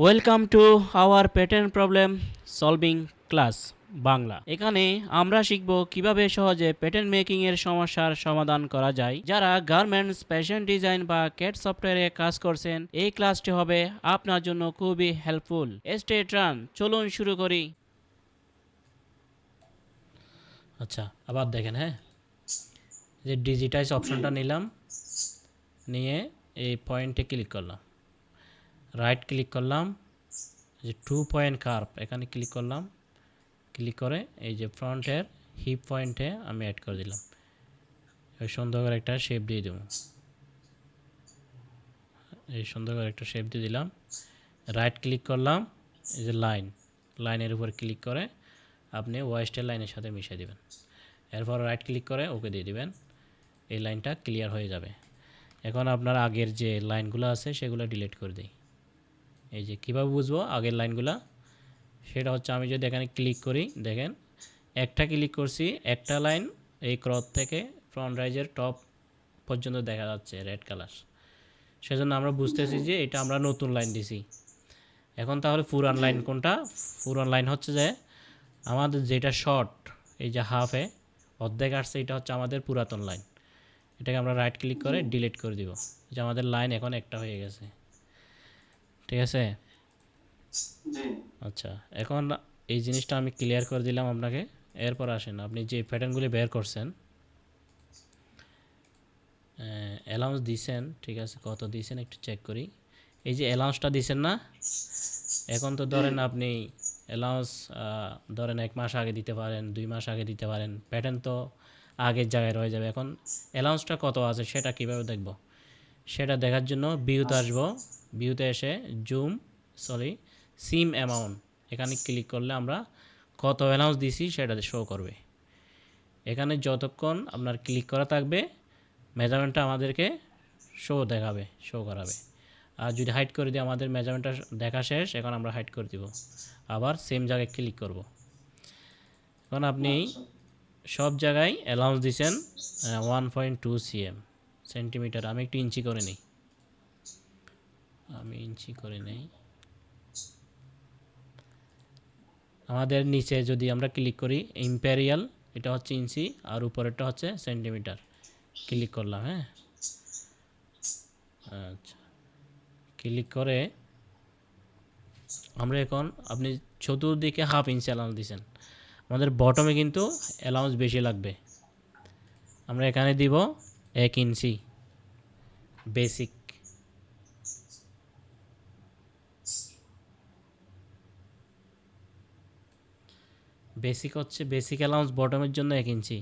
Welcome to our pattern problem solving class Bangla. এখানে আমরা শিখব কিভাবে সহজে প্যাটার্ন মেকিং এর সমস্যার সমাধান করা যায়। যারা গার্মেন্টস, ফ্যাশন ডিজাইন বা ক্যাট সফটওয়্যারে কাজ করছেন, এই ক্লাসটি হবে আপনার জন্য খুবই হেল্পফুল। স্টে ট্রান, চলুন শুরু করি। আচ্ছা, আবার দেখেন, হ্যাঁ, যে ডিজিটাইজ অপশনটা নিলাম, নিয়ে এই পয়েন্টে ক্লিক করলাম, রাইট ক্লিক করলাম, যে 2 পয়েন্ট কার্ভ এখানে ক্লিক করলাম, ক্লিক করে এই যে ফ্রন্টের হিপ পয়েন্টে আমি অ্যাড করে দিলাম। এই সুন্দর করে একটা শেপ দিয়ে দেবো, এই সুন্দর করে একটা শেপ দিয়ে দিলাম। রাইট ক্লিক করলাম, এই যে লাইনের উপর ক্লিক করে আপনি ওয়েস্টের লাইনের সাথে মিশিয়ে দেবেন। এরপর রাইট ক্লিক করে ওকে দিয়ে দিবেন, এই লাইনটা ক্লিয়ার হয়ে যাবে। এখন আপনার আগের যে লাইনগুলো আছে সেগুলো ডিলিট করে দিই। এই যে কীভাবে বুঝবো আগের লাইনগুলো, সেটা হচ্ছে আমি যদি এখানে ক্লিক করি, দেখেন একটা ক্লিক করছি, একটা লাইন এই ক্রপ থেকে ফ্রন্ট রাইজের টপ পর্যন্ত দেখা যাচ্ছে রেড কালার। সেজন্য আমরা বুঝতেছি যে এটা আমরা নতুন লাইন দিছি। এখন তাহলে পুরান লাইন কোনটা? পুরান লাইন হচ্ছে যে আমাদের যেটা শর্ট, এই যে হাফে অর্ধেক আসছে, এটা হচ্ছে আমাদের পুরাতন লাইন। এটাকে আমরা রাইট ক্লিক করে ডিলিট করে দিব, যে আমাদের লাইন এখন একটা হয়ে গেছে। ঠিক আছে? আচ্ছা, এখন এই জিনিসটা আমি ক্লিয়ার করে দিলাম আপনাকে। এরপর আসেন, আপনি যে প্যাটার্নগুলি বের করছেন, অ্যালাউন্স দিছেন, ঠিক আছে, কত দিছেন একটু চেক করি। এই যে অ্যালাউন্সটা দিছেন না, এখন তো ধরেন আপনি অ্যালাউন্স ধরেন 1 মাস আগে দিতে পারেন, 2 মাস আগে দিতে পারেন, প্যাটার্ন তো আগের জায়গায় রয়ে যাবে। এখন অ্যালাউন্সটা কত আছে সেটা কীভাবে দেখব? সেটা দেখার জন্য ভিউতে আসবো, ভিউতে এসে সিম অ্যামাউন্ট এখানে ক্লিক করলে আমরা কত অ্যালাউন্স দিছি সেটা শো করবে। এখানে যতক্ষণ আপনার ক্লিক করা থাকবে মেজারমেন্টটা আমাদেরকে শো করাবে। আর যদি হাইড করে দিই, আমাদের মেজারমেন্টটা দেখা শেষ, এখন আমরা হাইড করে দিব, আবার সেম জায়গায় ক্লিক করব। এখন আপনি সব জায়গায় অ্যালাউন্স দিচ্ছেন 1.2 সেন্টিমিটার। আমি একটু ইঞ্চি করে নিই, আমাদের নিচে যদি আমরা ক্লিক করি ইম্পেরিয়াল, এটা হচ্ছে ইঞ্চি, আর উপরেরটা হচ্ছে সেন্টিমিটার। ক্লিক করলাম, হ্যাঁ, আচ্ছা, ক্লিক করে আমরা এখন আপনি চতুর্দিকে হাফ ইঞ্চি অ্যালাউন্স দিচ্ছেন, আমাদের বটমে কিন্তু অ্যালাউন্স বেশি লাগবে। আমরা এখানে দিব 1 ইঞ্চি বেসিক। বেসিক হচ্ছে বেসিক অ্যালাউন্স বটমের জন্য 1 ইঞ্চি।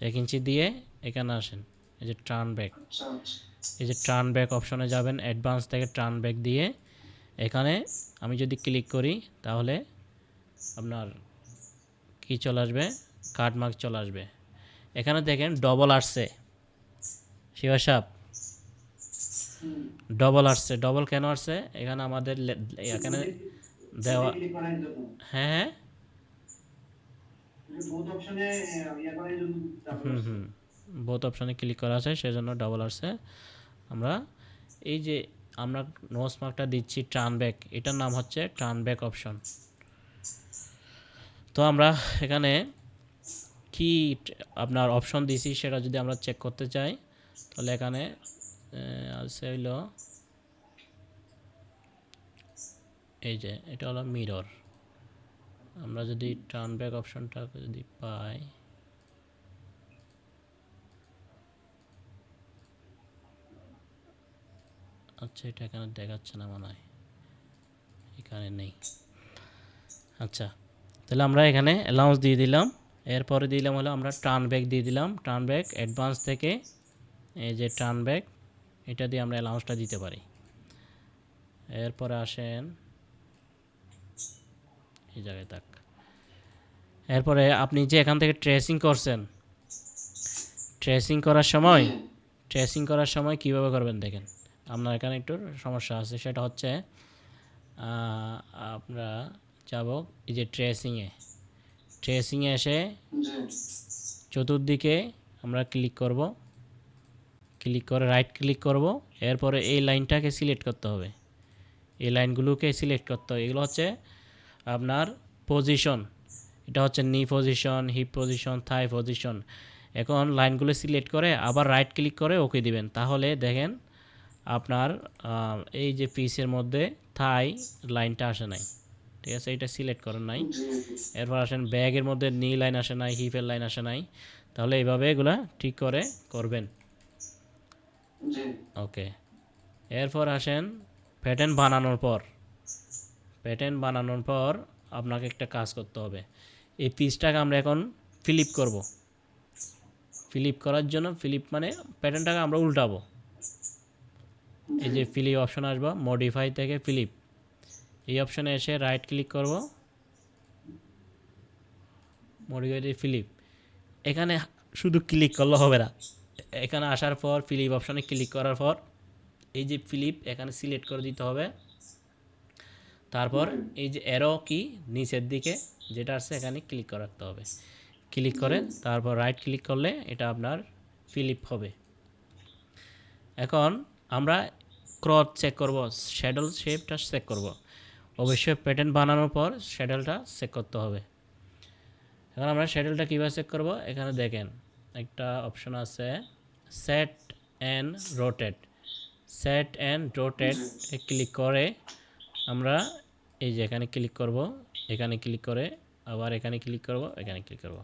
1 ইঞ্চি দিয়ে এখানে আসেন, এই যে টার্ন ব্যাক, এই যে টার্ন ব্যাক অপশনে যাবেন, অ্যাডভান্স থেকে টার্ন ব্যাক দিয়ে এখানে আমি যদি ক্লিক করি তাহলে আপনার কি চলে আসবে, কাট মার্ক চলে আসবে। এখানে দেখেন ডবল আসছে, শিবাসাপ ডবল আসছে। ডবল কেন আসছে? এখানে আমাদের এখানে দেওয়া, হ্যাঁ হ্যাঁ, বোথ অপশানে ক্লিক করা আছে, সেজন্য ডবল আসছে। আমরা এই যে আমরা নোজ মার্কটা দিচ্ছি টার্ন ব্যাক, এটার নাম হচ্ছে টার্ন ব্যাক অপশন। তো আমরা এখানে কি আপনার অপশন দিছি সেটা যদি আমরা চেক করতে চাই, তাহলে এখানে আছে হইল, এই যে এটা হলো মিরর। আমরা যদি টার্ন ব্যাক অপশনটা যদি পাই, আচ্ছা, এটা এখানে দেখাচ্ছে না মনে হয়, এখানে নেই। আচ্ছা, তাহলে আমরা এখানে অ্যালাউন্স দিয়ে দিলাম, এরপরে দিলাম হলো আমরা টার্ন ব্যাক দিয়ে দিলাম। টার্ন ব্যাক অ্যাডভান্স থেকে এই যে টার্ন ব্যাক, এটা দিয়ে আমরা অ্যালাউন্সটা দিতে পারি। এরপরে আসেন এই জায়গায় থাক। এরপরে আপনি যে এখান থেকে ট্রেসিং করছেন, ট্রেসিং করার সময় কীভাবে করবেন দেখেন, আপনার এখানে একটু সমস্যা আছে। সেটা হচ্ছে আমরা যাব এই যে ট্রেসিংয়ে এসে চতুর্দিকে আমরা ক্লিক করব, ক্লিক করে রাইট ক্লিক করব, এরপরে এই লাইনটাকে সিলেক্ট করতে হবে। এই লাইনগুলোকে সিলেক্ট করতে হবে। এগুলো হচ্ছে আপনার পজিশন, এটা হচ্ছে নি পজিশন, হিপ পজিশন, থাই পজিশন। এখন লাইনগুলো সিলেক্ট করে আবার রাইট ক্লিক করে ওকে দিবেন, তাহলে দেখেন আপনার এই যে পিসের মধ্যে থাই লাইনটা আসে নাই, ঠিক আছে, এটা সিলেক্ট করেন নাই। এরপর আসেন ব্যাগের মধ্যে নি লাইন আসে নাই, হিপের লাইন আসে নাই, তাহলে এইভাবে এগুলা ঠিক করে করবেন। ওকে, এরপর আসেন প্যাটার্ন বানানোর পর আপনাকে একটা কাজ করতে হবে। এই পিসটাকে আমরা এখন ফ্লিপ করব। ফ্লিপ করার জন্য, ফ্লিপ মানে প্যাটার্নটাকে আমরা উল্টাবো। এই যে ফ্লিপ অপশন আসবো, মডিফাই থেকে ফ্লিপ, এই অপশনে এসে রাইট ক্লিক করব, মডিফাই ফ্লিপ। এখানে শুধু ক্লিক করলে হবে না, এখানে আসার পর ফ্লিপ অপশনে ক্লিক করার পর এই যে ফ্লিপ এখানে সিলেক্ট করে দিতে হবে। তারপর এই যে অ্যারো কি নিচের দিকে যেটা আছে এখানে ক্লিক করে রাখতে হবে। ক্লিক করে তারপর রাইট ক্লিক করলে এটা আপনার ফ্লিপ হবে। এখন আমরা ক্রস চেক করব, শ্যাডো শেপটা চেক করব। অবশ্যই প্যাটার্ন বানানোর পর শ্যাডোটা চেক করতে হবে। এখন আমরা শ্যাডোটা কীভাবে চেক করব, এখানে দেখেন একটা অপশন আছে set and rotate. Set and rotate click করে আমরা এই যে এখানে ক্লিক করব, এখানে ক্লিক করে আবার এখানে ক্লিক করব, এখানে ক্লিক করব,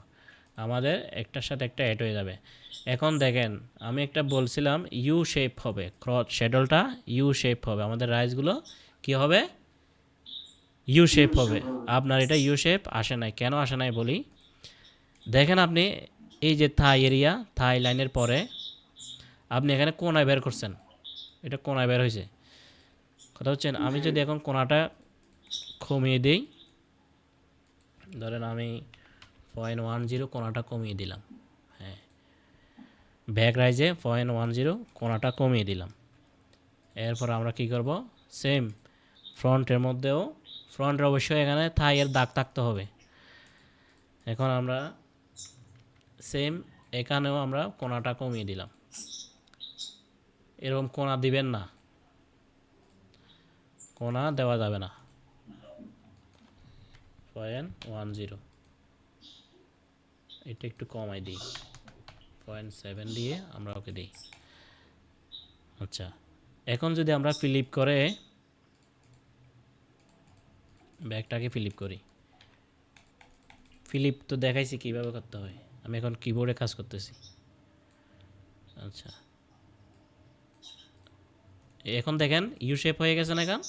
আমাদের একটার সাথে একটা অ্যাড হয়ে যাবে। এখন দেখেন আমি একটা বলছিলাম ইউ শেপ হবে, ক্রস শ্যাডোটা ইউ শেপ হবে, আমাদের রাইসগুলো কি হবে, ইউ শেপ হবে। আপনার এটা ইউ শেপ আসে নাই, কেন আসে নাই বলি। দেখেন আপনি এই যে থাই এরিয়া, থাই লাইনের পরে আপনি এখানে কোনায় বের করছেন, এটা কোনায় বের হয়েছে, কথা হচ্ছেন। আমি যদি এখন কোনাটা কমিয়ে দিই, ধরেন আমি 0.10 কোনাটা কমিয়ে দিলাম, হ্যাঁ, ব্যাক রাইজে 0.10 কোনাটা কমিয়ে দিলাম। এরপর আমরা কি করব, সেম ফ্রন্টের মধ্যেও, ফ্রন্টের অবশ্যই এখানে থাইয়ের দাগ থাকতে হবে। এখন আমরা সেম এখানেও আমরা কোনাটা কমিয়ে দিলাম। এরকম কোনা দিবেন না, কোনা দেওয়া যাবে না। 0.10 এটা একটু কমাই দিই, 0.7 দিয়ে আমরা ওকে দিই। আচ্ছা, এখন যদি আমরা ফ্লিপ করে ব্যাগটাকে ফ্লিপ করি, ফ্লিপ তো দেখাইছি কীভাবে করতে হয়, আমি এখন কিবোর্ডে কাজ করতেছি। আচ্ছা, এখন দেখেন ইউ শেপ হয়ে গেছে না, এখন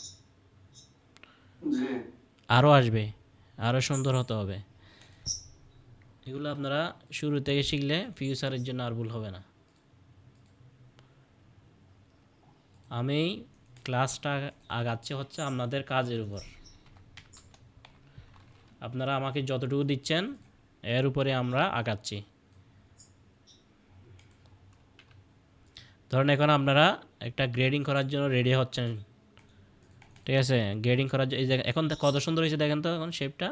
আরও আসবে, আরও সুন্দর হতে হবে। এগুলো আপনারা শুরু থেকে শিখলে ফিউচারের জন্য আর ভুল হবে না। আমি ক্লাসটা আগাচ্ছে হচ্ছে আপনাদের কাজের উপর, আপনারা আমাকে যতটুকু দিচ্ছেন এর উপরে আমরা আগাচ্ছি। ধরুন এখন আপনারা একটা গ্রেডিং করার জন্য রেডি হচ্ছেন, ঠিক আছে, গ্রেডিং করার এই যে এখন কত সুন্দর হয়েছে দেখেন তো, এখন শেপটা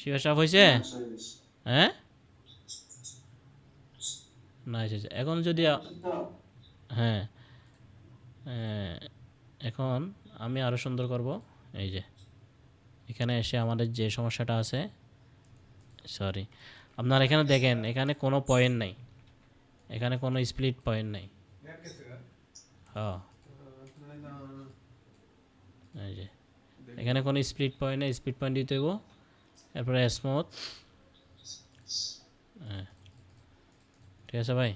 শিবা সাপ হয়েছে, হ্যাঁ নাইস হয়েছে। এখন যদি হ্যাঁ, এখন আমি আরও সুন্দর করব। এই যে এখানে এসে আমাদের যে সমস্যাটা আছে, সরি, আপনারা এখানে দেখেন এখানে কোনো পয়েন্ট নাই, এখানে কোনো স্প্লিট পয়েন্ট নাই। হ্যাঁ, এই যে এখানে কোনো স্প্লিট পয়েন্ট নেই, স্প্লিট পয়েন্ট দিতে হইব। এরপরে স্মুথ, হ্যাঁ ঠিক আছে ভাই।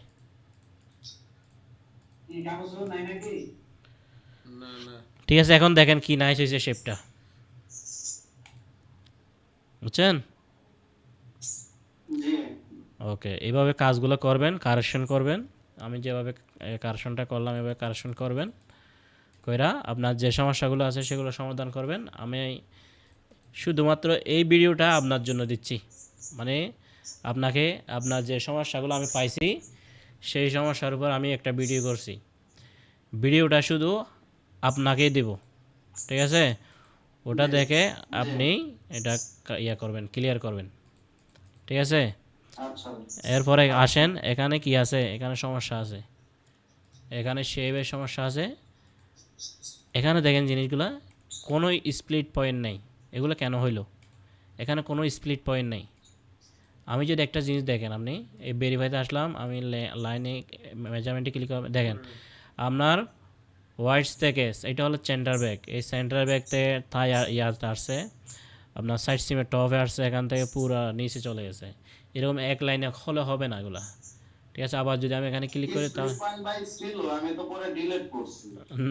ঠিক আছে, এখন দেখেন কি নাইস হয়েছে শেপটা, বুঝছেন? ওকে, এইভাবে কাজগুলো করবেন, কারেকশন করবেন। আমি যেভাবে কারেকশনটা করলাম এভাবে কারেকশন করবেন, কইরা আপনার যে সমস্যাগুলো আছে সেগুলো সমাধান করবেন। আমি শুধুমাত্র এই ভিডিওটা আপনার জন্য দিচ্ছি, মানে আপনাকে আপনার যে সমস্যাগুলো আমি পাইছি সেই সমস্যার উপর আমি একটা ভিডিও করছি, ভিডিওটা শুধু আপনাকেই দেব, ঠিক আছে? ওটা দেখে আপনি এটা ইয়া করবেন, ক্লিয়ার করবেন, ঠিক আছে? এরপরে আসেন এখানে কি আছে, এখানে সমস্যা আছে, এখানে শেপের সমস্যা আছে। এখানে দেখেন জিনিসগুলো কোনো স্প্লিট পয়েন্ট নেই। এগুলো কেন হইলো? এখানে কোনো স্প্লিট পয়েন্ট নেই। আমি যদি একটা জিনিস দেখেন, আপনি এই ভেরিফাইতে আসলাম, আমি লাইনে মেজারমেন্টে ক্লিক করে দেখেন আপনার ওয়াইডস থেকে, এটা হলো সেন্টার ব্যাক, এই সেন্টার ব্যাক থেকে থাই ইয়াতে আসছে, আপনার সাইড সিমের টপে আসছে, এখান থেকে পুরো নিচে চলে গেছে। এরকম এক লাইনে হলে হবে না এগুলা, ঠিক আছে? আবার যদি আমি এখানে ক্লিক করি তা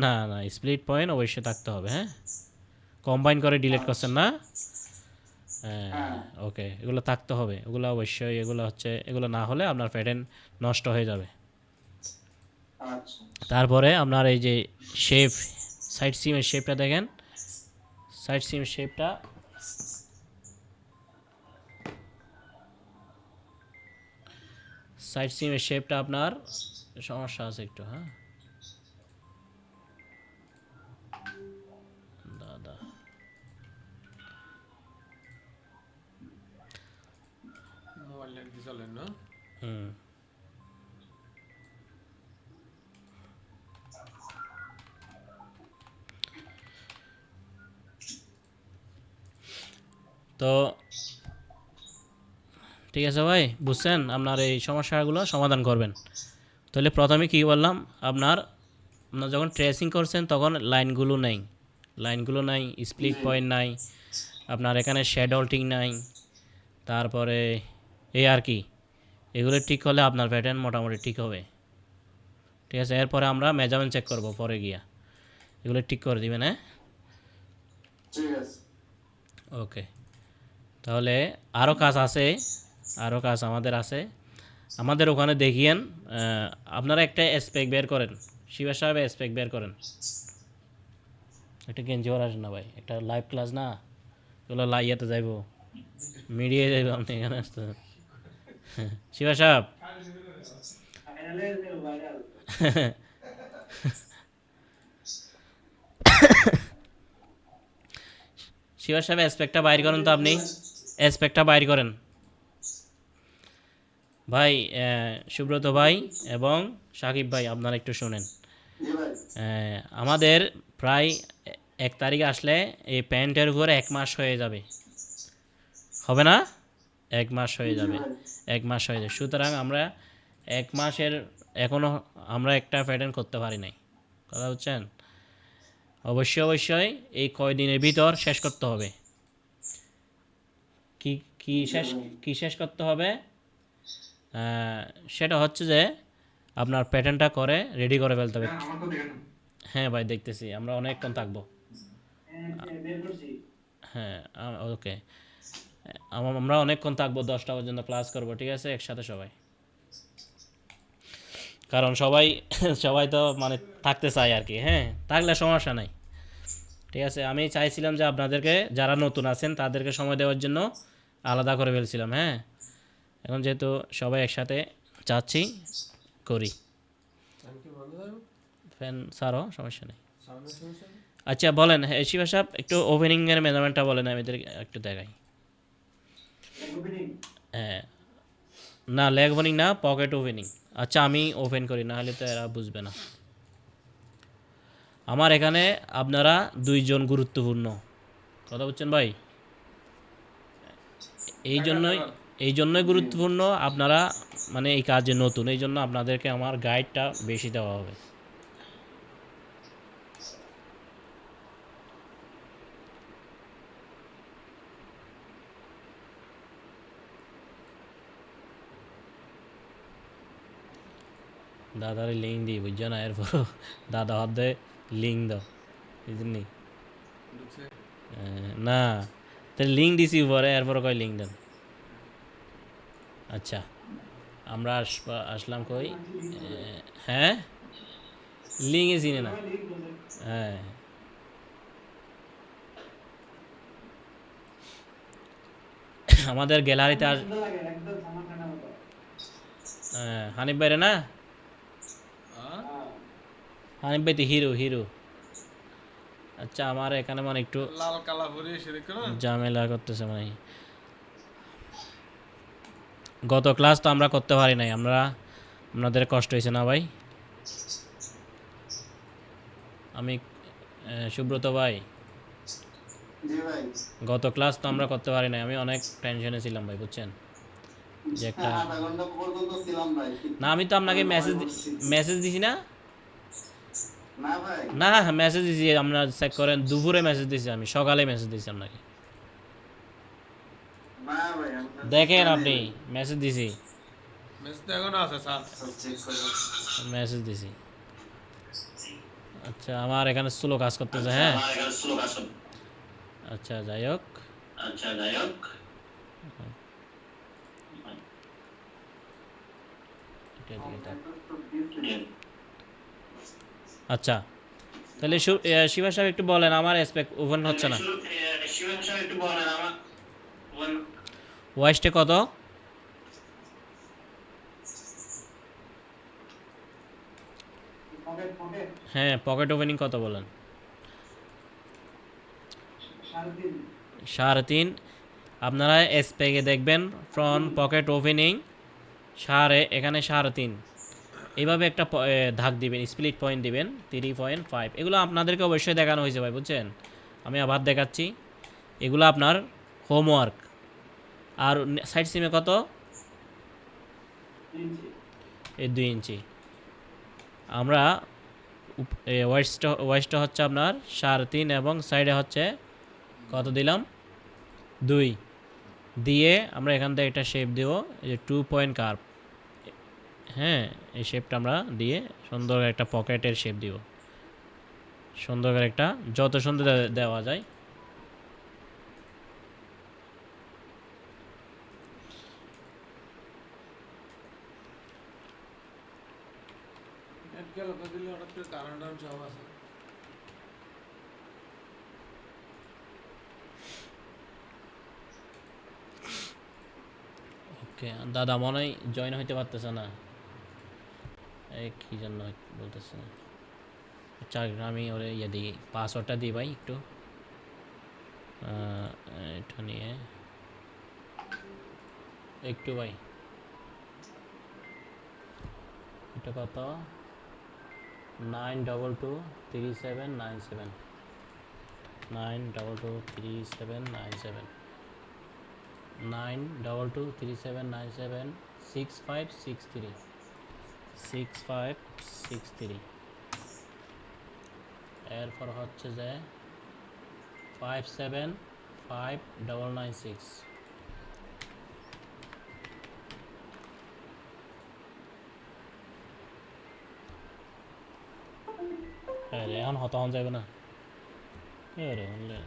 না না, স্প্লিট পয়েন্ট অবশ্যই থাকতে হবে। হ্যাঁ, কম্বাইন করে ডিলিট করছেন না? হ্যাঁ, ওকে, এগুলো থাকতে হবে, এগুলো অবশ্যই। এগুলো হচ্ছে, এগুলো না হলে আপনার প্যাটার্ন নষ্ট হয়ে যাবে। তারপরে আপনার এই যে শেপ, সাইড সিমের শেপটা দেখেন, সাইড সিমের শেপটা আপনার সমস্যা আছে একটু। হ্যাঁ দাদা, হুম, তো ঠিক আছে ভাই, বুঝছেন? আপনার এই সমস্যাগুলো সমাধান করবেন। তাহলে প্রথমে কী বললাম, আপনার আপনার যখন ট্রেসিং করছেন তখন লাইনগুলো নাই, স্প্লিট পয়েন্ট নাই, আপনার এখানে শ্যাডোল্টিং নাই, তারপরে এই আর কি, এগুলো ঠিক হলে আপনার প্যাটার্ন মোটামুটি ঠিক হবে। ঠিক আছে, এরপরে আমরা মেজারমেন্ট চেক করব পরে গিয়া, এগুলো ঠিক করে দিবেন। হ্যাঁ, ওকে। তাহলে আরও কাজ আছে, আরও কাজ আমাদের আছে। আমাদের ওখানে দেখিয়েন, আপনারা একটা স্পেক বের করেন, শিবা সাহেব স্পেক বের করেন। একটা গেঞ্জি ওর আসেন না ভাই, একটা লাইভ ক্লাস না, এগুলো লাইয়াতে যাইব, মিডিয়ায় যাইব, আপনি এখানে আসতে শিবা সাহেব। শিবা সাহেব স্পেকটা বাইর করেন তো, আপনি স্পেকটা বাইর করেন ভাই। সুব্রত ভাই এবং সাকিব ভাই, আপনারা একটু শোনেন। আমাদের প্রায় 1 তারিখে আসলে এই প্যান্টের উপরে 1 মাস হয়ে যাবে, হবে না? 1 মাস হয়ে যাবে, 1 মাস হয়ে যাবে। সুতরাং আমরা 1 মাসের এখনও আমরা একটা প্যাটার্ন করতে পারি নাই, কথা বুঝছেন? অবশ্যই এই কয়দিনের ভিতর শেষ করতে হবে। কি কি শেষ করতে হবে? সেটা হচ্ছে যে আপনার প্যাটার্নটা করে রেডি করে ফেলতে হবে। হ্যাঁ ভাই, দেখতেছি, আমরা অনেকক্ষণ থাকবো। হ্যাঁ, ওকে, আমরা অনেকক্ষণ থাকবো, 10টা পর্যন্ত ক্লাস করব, ঠিক আছে, একসাথে সবাই। কারণ সবাই সবাই তো মানে থাকতে চায় আর কি। হ্যাঁ, থাকলে সমস্যা নাই, ঠিক আছে। আমি চাইছিলাম যে আপনাদেরকে, যারা নতুন আছেন তাদেরকে সময় দেওয়ার জন্য আলাদা করে ফেলছিলাম। হ্যাঁ, এখন যেহেতু সবাই একসাথে চাচ্ছি, করি। ফ্যান ছাড়ো, সমস্যা নেই। আচ্ছা বলেন, শিবা সাহেব একটু ওপেনিংয়ের মেজারমেন্টটা বলেন, আমি এদেরকে একটু দেখাই। হ্যাঁ, না লেগ ওপেনিং না, পকেট ওপেনিং। আচ্ছা আমি ওপেন করি, না হলে তো এরা বুঝবে না। আমার এখানে আপনারা 2 জন গুরুত্বপূর্ণ, কথা বুঝছেন ভাই? এই জন্যই গুরুত্বপূর্ণ, আপনারা মানে এই কাজে নতুন, এই জন্য আপনাদেরকে আমার গাইডটা বেশি দেওয়া হবে। দাদারে লিঙ্ক দিই, বুঝছো না? এরপর দাদা হাত দেয় লিঙ্ক দাও, বুঝলি? না, তাহলে লিঙ্ক দিছি উপরে, এরপর কয় লিঙ্ক দেন। আচ্ছা, আমরা আসলাম কই? হ্যাঁ, লিঙ্কে চিনে না। হ্যাঁ, আমাদের গ্যালারিতে হানিফ ভাইরে না, হানিফ ভাই তো হিরো। আচ্ছা, আমার এখানে মানে একটু ঝামেলা করতেছে মানে। গত ক্লাস তো আমরা করতে পারি নাই, আপনাদের কষ্ট হয়েছে না ভাই? আমি সুব্রত ভাই, জি ভাই। গত ক্লাস তো আমরা করতে পারি নাই, আমি অনেক টেনশনে ছিলাম ভাই, বুঝছেন যে একটা। আধা ঘন্টা পর্যন্ত ছিলাম ভাই, না আমি তো আপনাকে পরে ঘুমায় পড়ছি। মেসেজ দিছি না। না ভাই, না মেসেজ দিছি, আপনার চেক করেন, দুপুরে মেসেজ দিছি, আমি সকালে মেসেজ দিছি আপনাকে, না ভাই, আমি মেসেজ দেখেন পাই নাই আপনি, ভাই। মেসেজ দিছি, মেস তো এখনো আছে স্যার। সব চেক করে। মেসেজ দিছি। আচ্ছা আমার এখানে স্লো কাজ করতেছে, আচ্ছা হ্যাঁ। আমার এখানে স্লো কাজ করছে। আচ্ছা যাই হোক, আচ্ছা যাই হোক। এটা দিয়ে দাও। জি। আচ্ছা তাহলে শিবা সাহেব একটু বলেন, আমার স্পেক ওপেন হচ্ছে না, শিবেন সাহেব একটু বলেন আমার ওয়াইসটা কত? হ্যাঁ পকেট ওপেনিং কত বলেন? 3.5। আপনারা স্পেকে দেখবেন ফ্রন্ট পকেট ওপেনিং এখানে 3.5, এইভাবে একটা ধাক দিবেন, স্প্লিট পয়েন্ট দিবেন 3.5। এগুলো আপনাদেরকে অবশ্যই দেখানো হয়েছে ভাই, বুঝছেন, আমি আবার দেখাচ্ছি, এগুলো আপনার হোমওয়ার্ক। আর সাইড সিমে কত? এই 2 ইঞ্চি। আমরা ওয়াইসটা হচ্ছে আপনার 3.5 এবং সাইডে হচ্ছে কত দিলাম? 2 দিয়ে আমরা এখান থেকে একটা শেপ দেব, এই যে 2 পয়েন্ট কার্ভ, হ্যাঁ এই শেপটা আমরা দিয়ে সুন্দর একটা পকেটের শেপ দিব, সুন্দর করে একটা, যত সুন্দর দেওয়া যায়। নেট গেল তো দিলে হঠাৎ করে কারেন্ট ডাউন সব আছে। ওকে দাদা মনে হয় জয়েন হইতে পারতেছে না, এই কী জন্য বলতেছে না। আচ্ছা আমি ওরে ইয়ে দিই, পাসওয়ার্ডটা দিই ভাই একটু, এটা নিয়ে একটু ভাই, এটা কত? 9223797, 9223797, 9223797 6563, 6563। এরপর হচ্ছে যে 575996। হ্যাঁ রে এখন হতাহন যাবে না, হ্যাঁ রে হলে।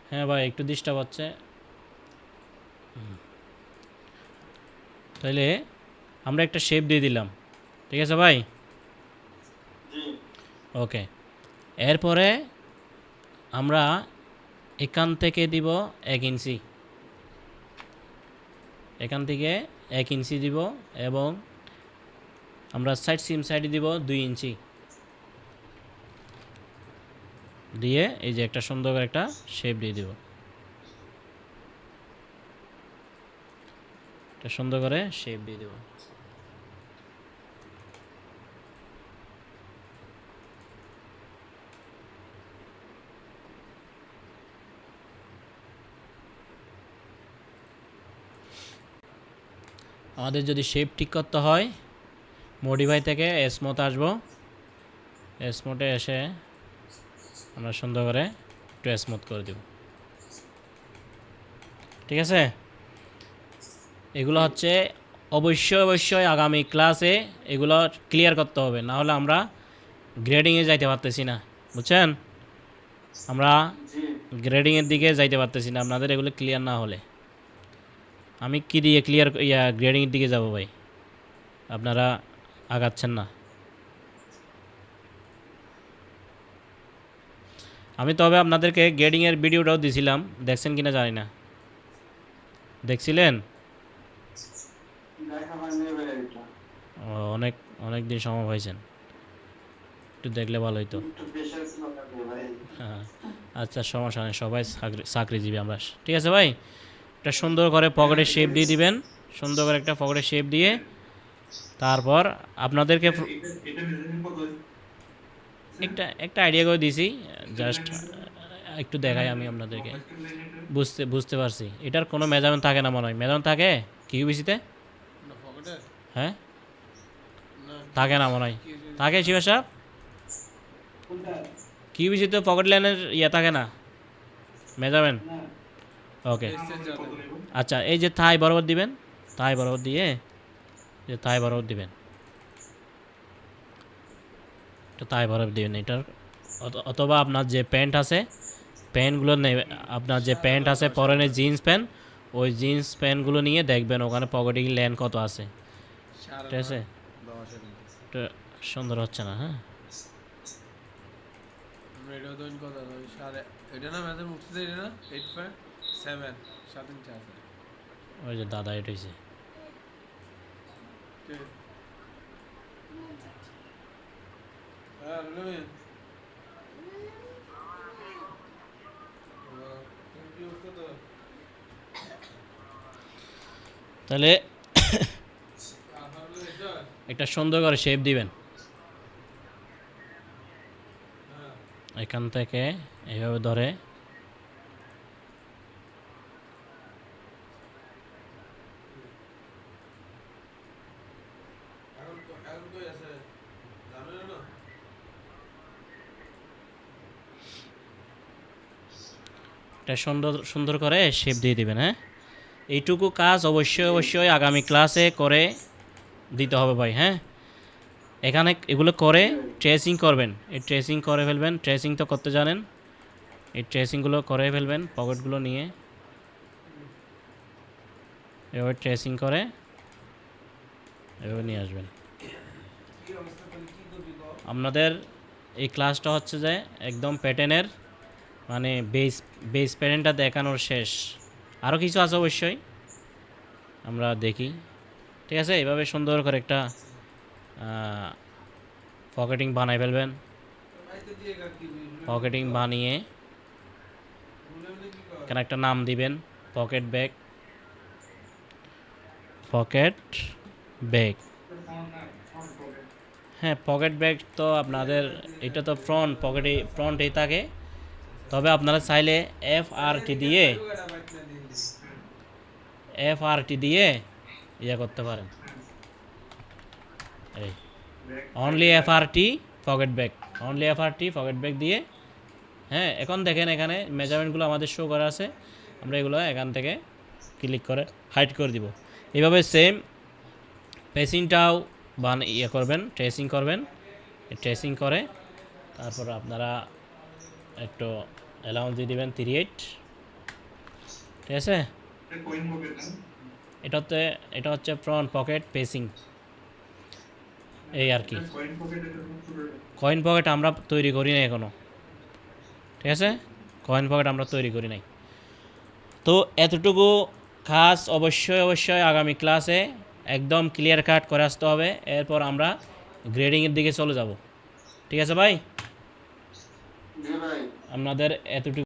হ্যাঁ ভাই একটু ডিস্টার্ব হচ্ছে, তাহলে আমরা একটা শেপ দিয়ে দিলাম, ঠিক আছে ভাই? ওকে, এরপরে আমরা এখান থেকে দিব 1 ইঞ্চি, এখান থেকে 1 ইঞ্চি দিব, এবং আমরা সিম সাইডে দিব 2 ইঞ্চি দিয়ে এই যে একটা সুন্দর একটা শেপ দিয়ে দিব, একটা সুন্দর করে শেপ দিয়ে দেব। আমাদের যদি শেপ ঠিক করতে হয়, মডিফাই থেকে স্মুথ আসবো, স্মুথে এসে আমরা সুন্দর করে একটু স্মুথ করে দেব, ঠিক আছে? এগুলো হচ্ছে অবশ্যই আগামী ক্লাসে এগুলো ক্লিয়ার করতে হবে, না হলে আমরা গ্রেডিংয়ে যাইতে পারতেছি না, বুঝছেন? আমরা গ্রেডিংয়ের দিকে যাইতে পারতেছি না আপনাদের এগুলো ক্লিয়ার না হলে। আমি কি দিয়ে গ্রেডিংয়ের দিকে যাব ভাই, আপনারা আগাচ্ছেন না। আমি তবে আপনাদেরকে গ্রেডিংয়ের ভিডিওটাও দিছিলাম, দেখছেন কিনা জানি না, দেখছিলেন? অনেক অনেক দিন সময় হয়েছেন, একটু দেখলে ভালো হইতো। হ্যাঁ আচ্ছা সমস্যা নেই, সবাই চাকরিজীবী আমরা, ঠিক আছে ভাই। একটা সুন্দর করে পকেটের শেপ দিয়ে দিবেন, সুন্দর করে একটা পকেটের শেপ দিয়ে তারপর আপনাদেরকে একটা একটা আইডিয়া করে দিছি, জাস্ট একটু দেখাই আমি আপনাদেরকে। বুঝতে পারছি, এটার কোনো মেজারমেন্ট থাকে না মনে হয়, মেজারমেন্ট থাকে কিউবিসিতে? না পকেটে হ্যাঁ না থাকে না মনে হয়, কি থাকে শিবা সাহেব? কিউবিসিতে পকেট লাইনের ইয়ে থাকে না মেজারমেন্ট? ওকে আচ্ছা, এই যে থাই বরাবর দিবেন, থাই বরাবর দিয়ে যে থাই বরাবর দিবেন, এটা থাই বরাবর দিবেন এটার। অথবা আপনার যে প্যান্ট আছে, প্যান্টগুলো নেবে, আপনার যে প্যান্ট আছে পরনের জিন্স প্যান্ট, ওই জিন্স প্যান্টগুলো নিয়ে দেখবেন ওখানে পকেটিং লেন কত আছে, ঠিক আছে? এটা সুন্দর হচ্ছে না, হ্যাঁ রেডিও দইন কত ওই সাড়ে এটা না মেজার মুছতে এটা না 8.7 7 ইঞ্চি আছে ওই যে দাদা এটা হয়েছে। হ্যাঁ রুমি তাহলে একটা সুন্দর করে শেপ দিবেন, এখান থেকে এইভাবে ধরে একটা সুন্দর সুন্দর করে শেপ দিয়ে দিবেন। হ্যাঁ, এইটুকু কাজ অবশ্যই আগামী ক্লাসে করে দিতে হবে ভাই। হ্যাঁ, এখানে এগুলো করে ট্রেসিং করবেন, এই ট্রেসিং করে ফেলবেন, ট্রেসিং তো করতে জানেন, এই ট্রেসিংগুলো করে ফেলবেন পকেটগুলো নিয়ে, এভাবে ট্রেসিং করে এভাবে নিয়ে আসবেন। আপনাদের এই ক্লাসটা হচ্ছে যে একদম প্যাটার্নের মানে বেস প্যাটার্নটা দেখানোর শেষ, আরও কিছু আছে অবশ্যই আমরা দেখি, ঠিক আছে? এইভাবে সুন্দর করে একটা পকেটিং বানাই ফেলবেন, পকেটিং বানিয়ে এখানে একটা নাম দিবেন পকেট ব্যাগ, পকেট ব্যাগ। হ্যাঁ, পকেট ব্যাগ তো আপনাদের এটা তো ফ্রন্টেই থাকে, তবে আপনারা চাইলে এফআরটি দিয়ে ইয়ে করতে পারেন, এই অনলি এফআরটি পকেট ব্যাগ দিয়ে। হ্যাঁ, এখন দেখেন এখানে মেজারমেন্টগুলো আমাদের শো করা আছে, আমরা এগুলো এখান থেকে ক্লিক করে হাইড করে দিব। এইভাবে সেম পেসিংটাও ইয়ে করবেন, ট্রেসিং করবেন, ট্রেসিং করে তারপর আপনারা একটু অ্যালাউন্স দিয়ে দেবেন 38, ঠিক আছে? এটা হচ্ছে ফ্রন্ট পকেট পেসিং, এই আর কি। কয়েন পকেট আমরা তৈরি করি না এখনও, ঠিক আছে? কয়েন পকেট আমরা তৈরি করি নাই। তো এতটুকু কাজ অবশ্যই আগামী ক্লাসে একদম ক্লিয়ার কাট করে আসতে হবে, এরপর আমরা গ্রেডিংয়ের দিকে চলে যাব, ঠিক আছে ভাই? আপনাদের এতটুকু